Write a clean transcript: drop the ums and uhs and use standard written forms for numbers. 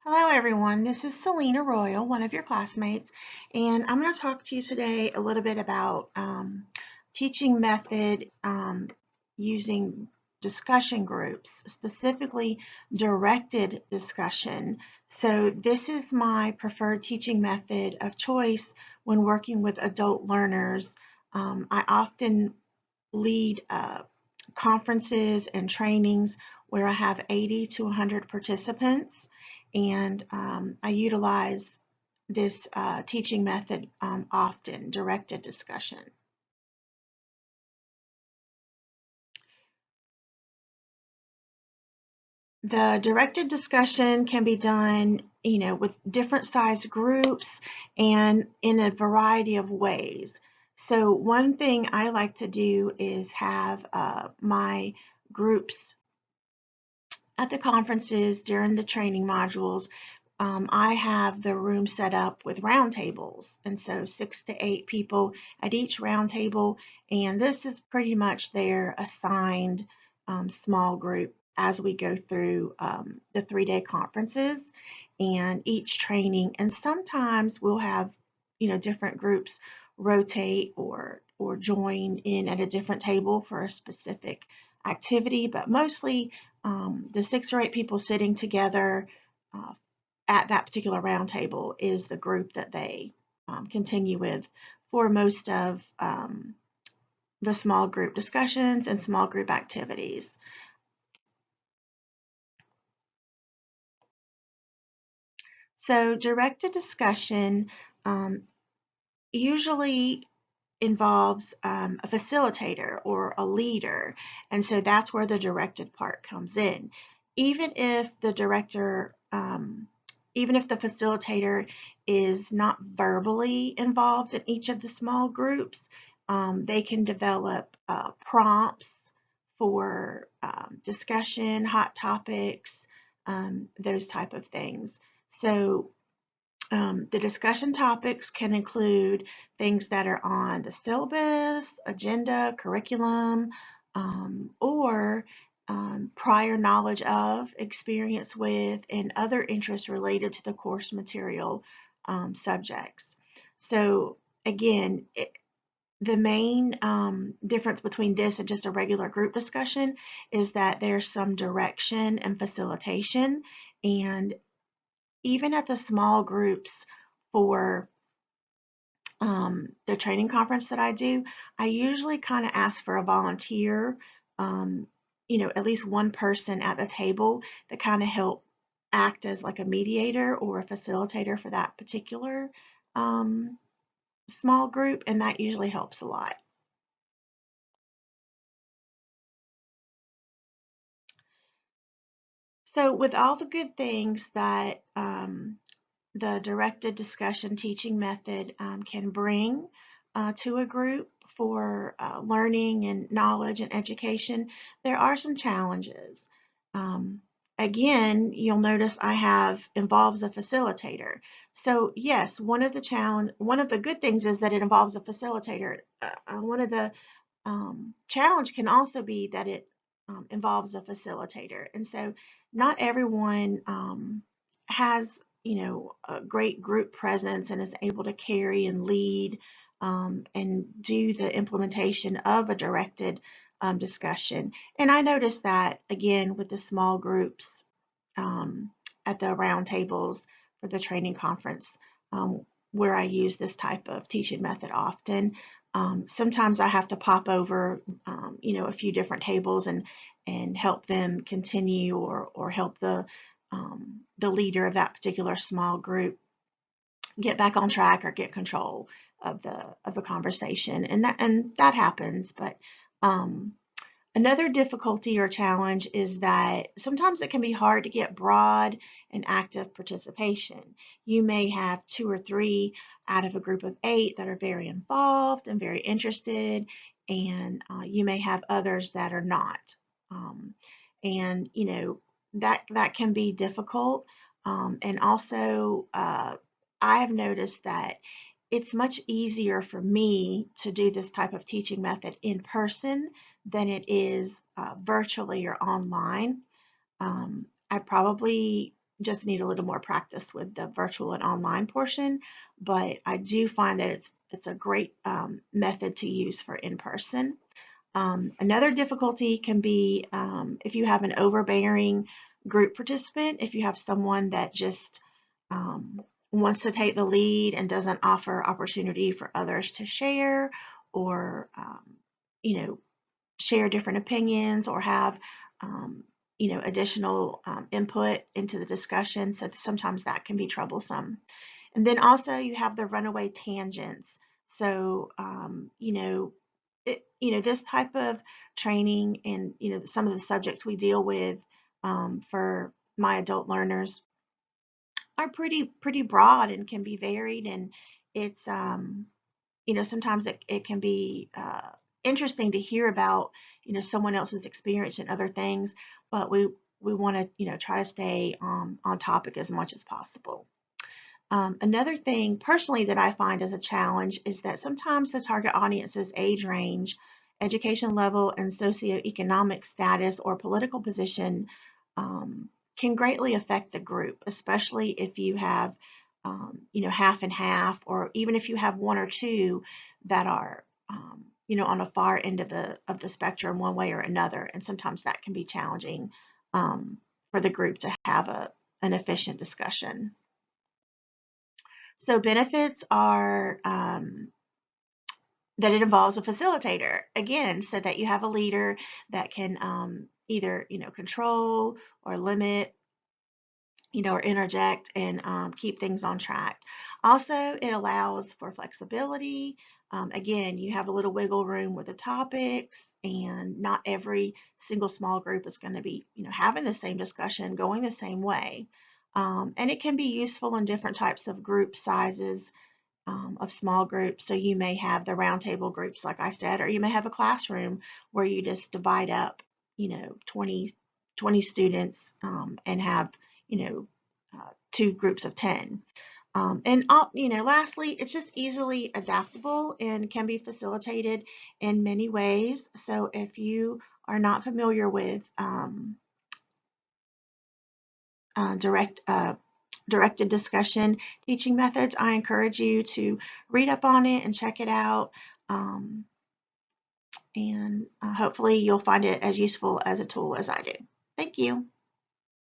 Hello everyone, this is Selena Royal, one of your classmates, and I'm going to talk to you today a little bit about teaching method using discussion groups, specifically directed discussion. So this is my preferred teaching method of choice when working with adult learners. I often lead conferences and trainings where I have 80 to 100 participants, and I utilize this teaching method often, directed discussion. The directed discussion can be done, with different size groups and in a variety of ways. So one thing I like to do is have my groups at the conferences during the training modules. I have the room set up with round tables, and so 6 to 8 people at each round table, and this is pretty much their assigned small group as we go through the 3-day conferences and each training. And sometimes we'll have different groups rotate or join in at a different table for a specific activity, but mostly the 6 or 8 people sitting together uh, at that particular round table is the group that they continue with for most of the small group discussions and small group activities. So directed discussion usually involves a facilitator or a leader, and so that's where the directed part comes in. Even if the director, even if the facilitator is not verbally involved in each of the small groups, they can develop prompts for discussion, hot topics, those type of things. So the discussion topics can include things that are on the syllabus, agenda, curriculum, or prior knowledge of, experience with, and other interests related to the course material subjects. So again, the main difference between this and just a regular group discussion is that there's some direction and facilitation, and even at the small groups for the training conference that I do, I usually kind of ask for a volunteer, um, at least one person at the table that kind of help act as like a mediator or a facilitator for that particular um, small group, and that usually helps a lot. So with all the good things that the directed discussion teaching method can bring to a group for learning and knowledge and education, there are some challenges. Um, Again, you'll notice I have involves a facilitator. So yes, one of the good things is that it involves a facilitator. One of the challenge can also be that it involves a facilitator, and so not everyone has a great group presence and is able to carry and lead and do the implementation of a directed discussion. And I noticed that again with the small groups um, at the round tables for the training conference, where I use this type of teaching method often. Sometimes I have to pop over, a few different tables and help them continue or help the leader of that particular small group get back on track or get control of the conversation, and that happens. But um, another difficulty or challenge is that sometimes it can be hard to get broad and active participation. You may have 2 or 3 out of a group of 8 that are very involved and very interested, and you may have others that are not. Um, and that can be difficult. And also, I have noticed that it's much easier for me to do this type of teaching method in person than it is virtually or online. I probably just need a little more practice with the virtual and online portion, but I do find that it's a great method to use for in person. Another difficulty can be if you have an overbearing group participant, if you have someone that just um, wants to take the lead and doesn't offer opportunity for others to share or, you know, share different opinions or have, additional input into the discussion. So sometimes that can be troublesome. And then also you have the runaway tangents. So, this type of training and, some of the subjects we deal with for my adult learners are pretty broad and can be varied. And it's, sometimes it can be interesting to hear about, someone else's experience and other things, but we want to, try to stay on topic as much as possible. Another thing personally that I find as a challenge is that sometimes the target audience's age range, education level, and socioeconomic status or political position um, can greatly affect the group, especially if you have, half and half, or even if you have one or two that are, on a far end of the spectrum one way or another. And sometimes that can be challenging for the group to have an efficient discussion. So benefits are that it involves a facilitator, again, so that you have a leader that can either, control or limit, or interject and keep things on track. Also, it allows for flexibility. Again, you have a little wiggle room with the topics, and not every single small group is going to be, having the same discussion, going the same way. And it can be useful in different types of group sizes, of small groups. So you may have the roundtable groups, like I said, or you may have a classroom where you just divide up, 20 students and have, two groups of 10. Lastly, it's just easily adaptable and can be facilitated in many ways. So if you are not familiar with directed discussion teaching methods, I encourage you to read up on it and check it out. And hopefully you'll find it as useful as a tool as I do. Thank you.